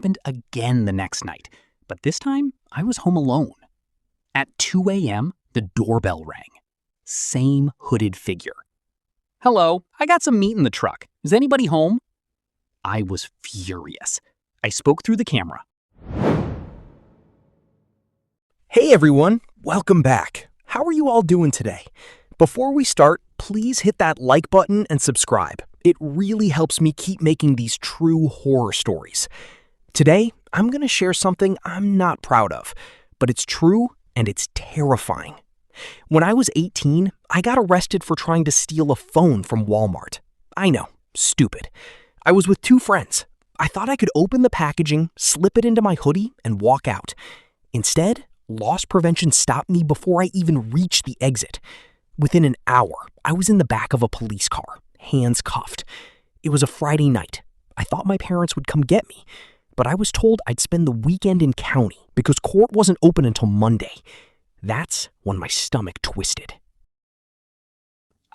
happened again the next night, but this time I was home alone. At 2 a.m., the doorbell rang. Same hooded figure. "Hello, I got some meat in the truck. Is anybody home?" I was furious. I spoke through the camera. Hey everyone, welcome back. How are you all doing today? Before we start, please hit that like button and subscribe. It really helps me keep making these true horror stories. Today, I'm going to share something I'm not proud of, but it's true and it's terrifying. When I was 18, I got arrested for trying to steal a phone from Walmart. I know, stupid. I was with two friends. I thought I could open the packaging, slip it into my hoodie, and walk out. Instead, loss prevention stopped me before I even reached the exit. Within an hour, I was in the back of a police car, hands cuffed. It was a Friday night. I thought my parents would come get me, but I was told I'd spend the weekend in county because court wasn't open until Monday. That's when my stomach twisted.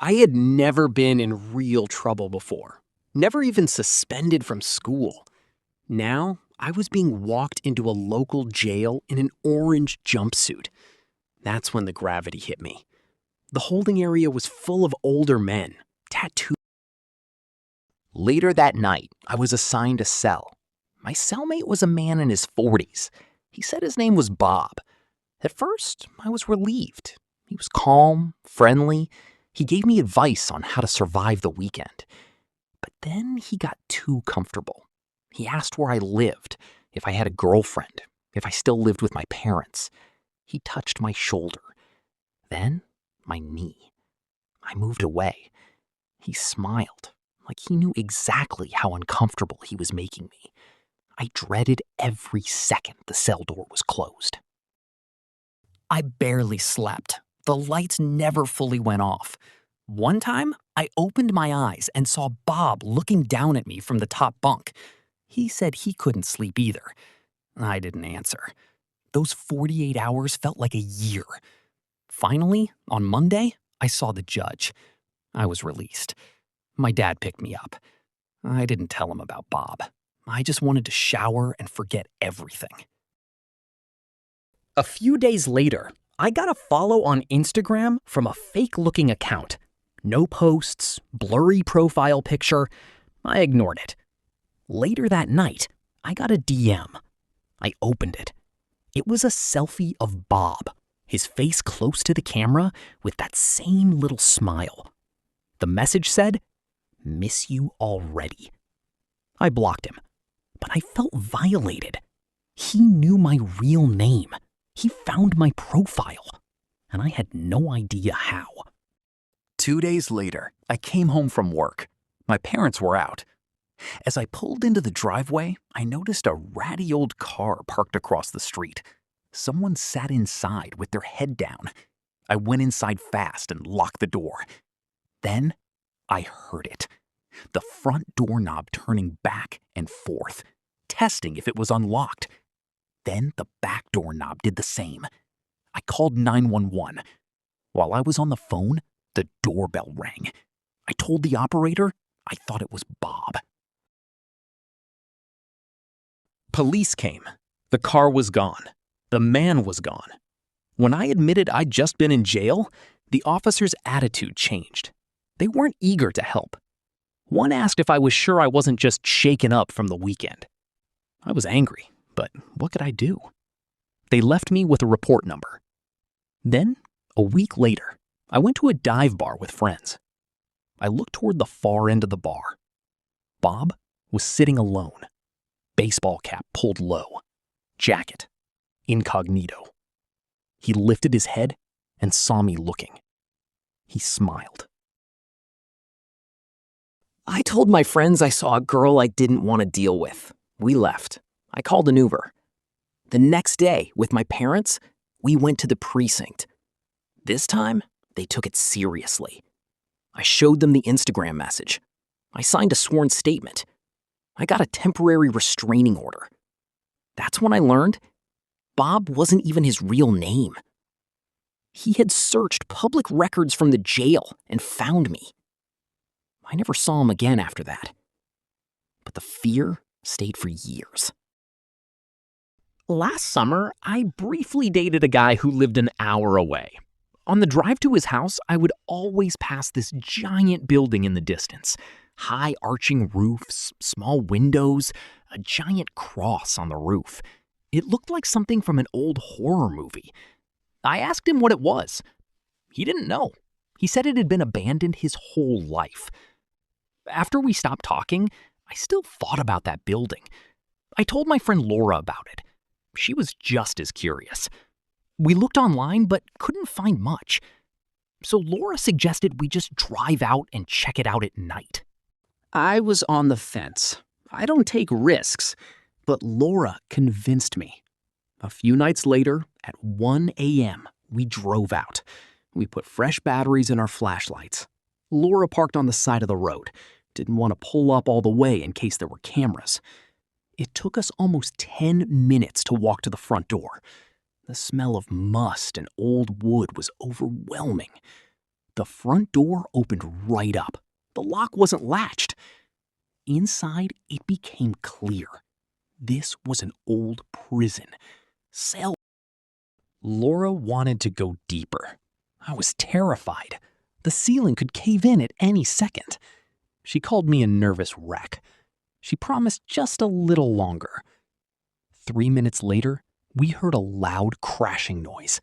I had never been in real trouble before, never even suspended from school. Now, I was being walked into a local jail in an orange jumpsuit. That's when the gravity hit me. The holding area was full of older men, tattooed. Later that night, I was assigned a cell. My cellmate was a man in his 40s. He said his name was Bob. At first, I was relieved. He was calm, friendly. He gave me advice on how to survive the weekend. But then he got too comfortable. He asked where I lived, if I had a girlfriend, if I still lived with my parents. He touched my shoulder. Then, my knee. I moved away. He smiled, like he knew exactly how uncomfortable he was making me. I dreaded every second the cell door was closed. I barely slept. The lights never fully went off. One time, I opened my eyes and saw Bob looking down at me from the top bunk. He said he couldn't sleep either. I didn't answer. Those 48 hours felt like a year. Finally, on Monday, I saw the judge. I was released. My dad picked me up. I didn't tell him about Bob. I just wanted to shower and forget everything. A few days later, I got a follow on Instagram from a fake-looking account. No posts, blurry profile picture. I ignored it. Later that night, I got a DM. I opened it. It was a selfie of Bob, his face close to the camera with that same little smile. The message said, "Miss you already." I blocked him, but I felt violated. He knew my real name. He found my profile, and I had no idea how. 2 days later, I came home from work. My parents were out. As I pulled into the driveway, I noticed a ratty old car parked across the street. Someone sat inside with their head down. I went inside fast and locked the door. Then I heard it. The front doorknob turning back and forth, testing if it was unlocked. Then the back doorknob did the same. I called 911. While I was on the phone, the doorbell rang. I told the operator I thought it was Bob. Police came. The car was gone. The man was gone. When I admitted I'd just been in jail, the officer's attitude changed. They weren't eager to help. One asked if I was sure I wasn't just shaken up from the weekend. I was angry, but what could I do? They left me with a report number. Then, a week later, I went to a dive bar with friends. I looked toward the far end of the bar. Bob was sitting alone. Baseball cap pulled low. Jacket. Incognito. He lifted his head and saw me looking. He smiled. I told my friends I saw a girl I didn't want to deal with. We left. I called an Uber. The next day, with my parents, we went to the precinct. This time, they took it seriously. I showed them the Instagram message. I signed a sworn statement. I got a temporary restraining order. That's when I learned Bob wasn't even his real name. He had searched public records from the jail and found me. I never saw him again after that. But the fear stayed for years. Last summer, I briefly dated a guy who lived an hour away. On the drive to his house, I would always pass this giant building in the distance. High arching roofs, small windows, a giant cross on the roof. It looked like something from an old horror movie. I asked him what it was. He didn't know. He said it had been abandoned his whole life. After we stopped talking, I still thought about that building. I told my friend Laura about it. She was just as curious. We looked online but couldn't find much. So Laura suggested we just drive out and check it out at night. I was on the fence. I don't take risks, but Laura convinced me. A few nights later, at 1 a.m., we drove out. We put fresh batteries in our flashlights. Laura parked on the side of the road. Didn't want to pull up all the way in case there were cameras. It took us almost 10 minutes to walk to the front door. The smell of must and old wood was overwhelming. The front door opened right up. The lock wasn't latched. Inside, it became clear. This was an old prison. Cell. Laura wanted to go deeper. I was terrified. The ceiling could cave in at any second. She called me a nervous wreck. She promised just a little longer. 3 minutes later, we heard a loud crashing noise.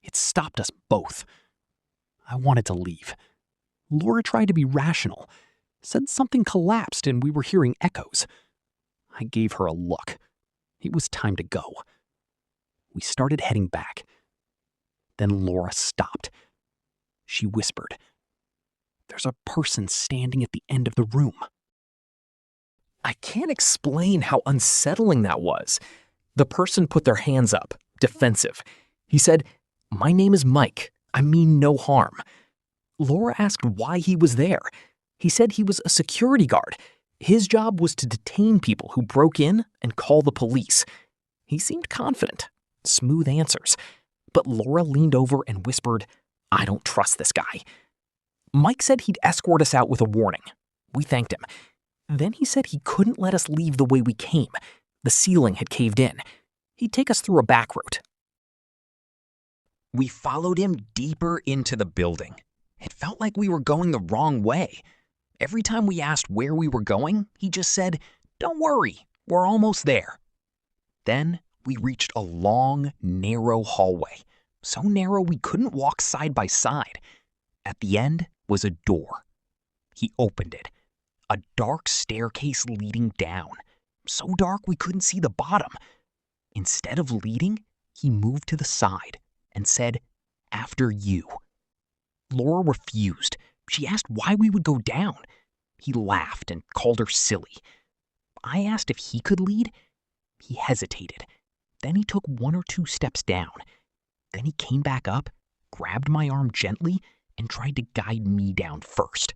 It stopped us both. I wanted to leave. Laura tried to be rational, said something collapsed and we were hearing echoes. I gave her a look. It was time to go. We started heading back. Then Laura stopped. She whispered, "There's a person standing at the end of the room." I can't explain how unsettling that was. The person put their hands up, defensive. He said, "My name is Mike. I mean no harm." Laura asked why he was there. He said he was a security guard. His job was to detain people who broke in and call the police. He seemed confident, smooth answers. But Laura leaned over and whispered, "I don't trust this guy." Mike said he'd escort us out with a warning. We thanked him. Then he said he couldn't let us leave the way we came. The ceiling had caved in. He'd take us through a back route. We followed him deeper into the building. It felt like we were going the wrong way. Every time we asked where we were going, he just said, "Don't worry, we're almost there." Then we reached a long, narrow hallway. So narrow we couldn't walk side by side. At the end was a door. He opened it. A dark staircase leading down. So dark we couldn't see the bottom. Instead of leading, he moved to the side and said, "After you." Laura refused. She asked why we would go down. He laughed and called her silly. I asked if he could lead. He hesitated. Then he took 1 or 2 steps down. Then he came back up, grabbed my arm gently, and tried to guide me down first.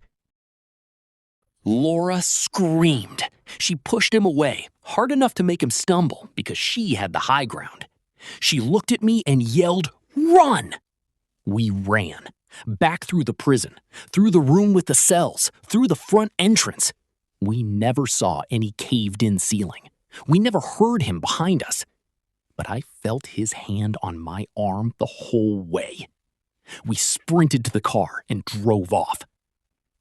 Laura screamed. She pushed him away, hard enough to make him stumble because she had the high ground. She looked at me and yelled, "Run!" We ran. Back through the prison, through the room with the cells, through the front entrance. We never saw any caved-in ceiling. We never heard him behind us. But I felt his hand on my arm the whole way. We sprinted to the car and drove off.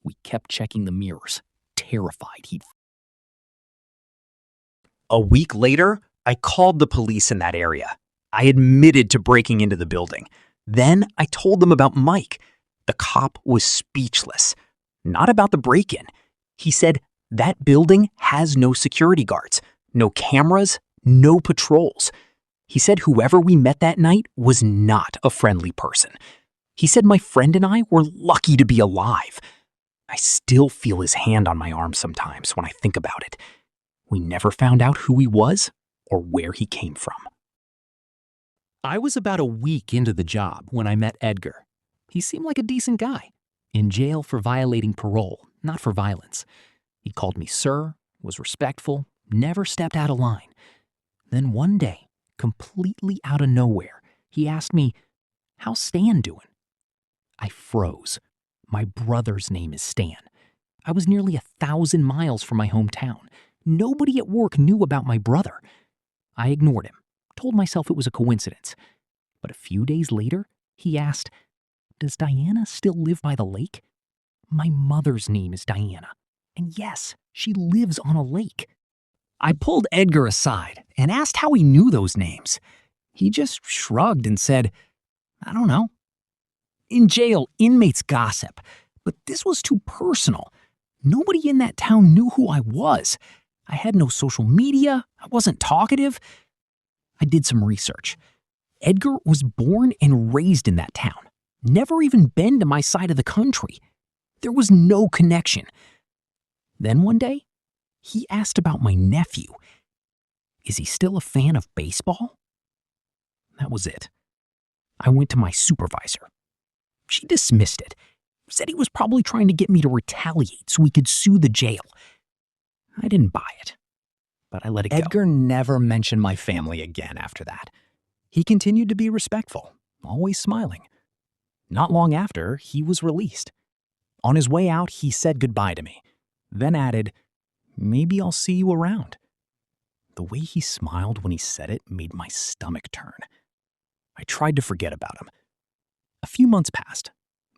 We kept checking the mirrors, terrified he'd... A week later, I called the police in that area. I admitted to breaking into the building. Then I told them about Mike. The cop was speechless. Not about the break-in. He said, "That building has no security guards, no cameras, no patrols." He said whoever we met that night was not a friendly person. He said my friend and I were lucky to be alive. I still feel his hand on my arm sometimes when I think about it. We never found out who he was or where he came from. I was about a week into the job when I met Edgar. He seemed like a decent guy, in jail for violating parole, not for violence. He called me sir, was respectful, never stepped out of line. Then one day, completely out of nowhere, he asked me, "How's Stan doing?" I froze. My brother's name is Stan. I was nearly 1,000 miles from my hometown. Nobody at work knew about my brother. I ignored him, told myself it was a coincidence. But a few days later, he asked, "Does Diana still live by the lake?" My mother's name is Diana. And yes, she lives on a lake. I pulled Edgar aside and asked how he knew those names. He just shrugged and said, "I don't know." In jail, inmates gossip, but this was too personal. Nobody in that town knew who I was. I had no social media. I wasn't talkative. I did some research. Edgar was born and raised in that town. Never even been to my side of the country. There was no connection. Then one day, he asked about my nephew. Is he still a fan of baseball? That was it. I went to my supervisor. She dismissed it, said he was probably trying to get me to retaliate so he could sue the jail. I didn't buy it, but I let it go. Edgar never mentioned my family again after that. He continued to be respectful, always smiling. Not long after, he was released. On his way out, he said goodbye to me, then added, "Maybe I'll see you around." The way he smiled when he said it made my stomach turn. I tried to forget about him. A few months passed.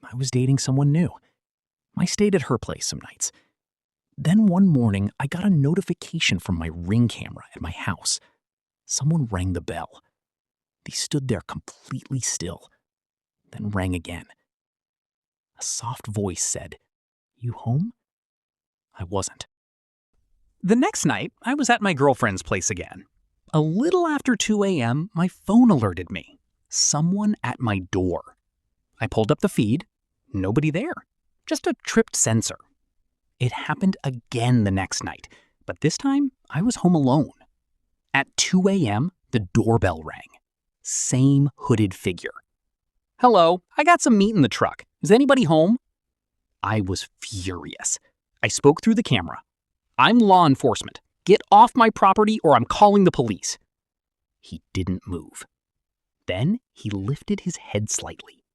I was dating someone new. I stayed at her place some nights. Then one morning, I got a notification from my Ring camera at my house. Someone rang the bell. They stood there completely still, then rang again. A soft voice said, "You home?" I wasn't. The next night, I was at my girlfriend's place again. A little after 2 a.m., my phone alerted me. Someone at my door. I pulled up the feed. Nobody there. Just a tripped sensor. It happened again the next night, but this time I was home alone. At 2 a.m., the doorbell rang. Same hooded figure. "Hello, I got some meat in the truck. Is anybody home?" I was furious. I spoke through the camera. "I'm law enforcement. Get off my property or I'm calling the police." He didn't move. Then he lifted his head slightly.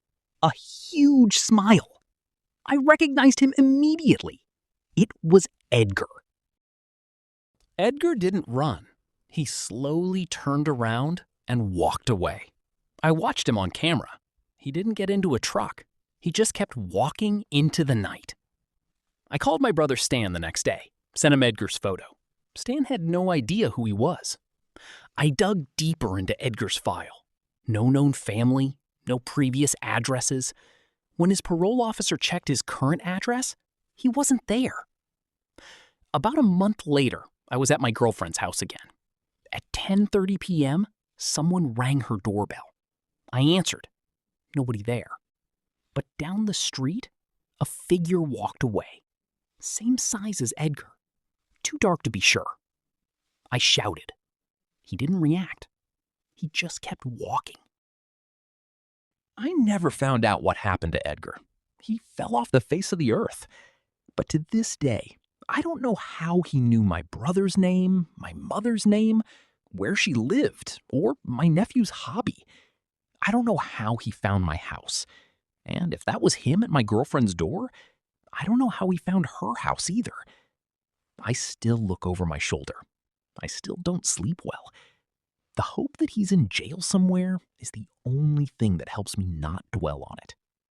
A huge smile. I recognized him immediately. It was Edgar. Edgar didn't run. He slowly turned around and walked away. I watched him on camera. He didn't get into a truck. He just kept walking into the night. I called my brother Stan the next day, sent him Edgar's photo. Stan had no idea who he was. I dug deeper into Edgar's file. No known family, no previous addresses. When his parole officer checked his current address, he wasn't there. About a month later, I was at my girlfriend's house again. At 10:30 p.m., someone rang her doorbell. I answered. Nobody there. But down the street, a figure walked away. Same size as Edgar. Too dark to be sure. I shouted. He didn't react. He just kept walking. I never found out what happened to Edgar. He fell off the face of the earth. But to this day, I don't know how he knew my brother's name, my mother's name, where she lived, or my nephew's hobby. I don't know how he found my house. And if that was him at my girlfriend's door, I don't know how he found her house either. I still look over my shoulder. I still don't sleep well. The hope that he's in jail somewhere is the only thing that helps me not dwell on it.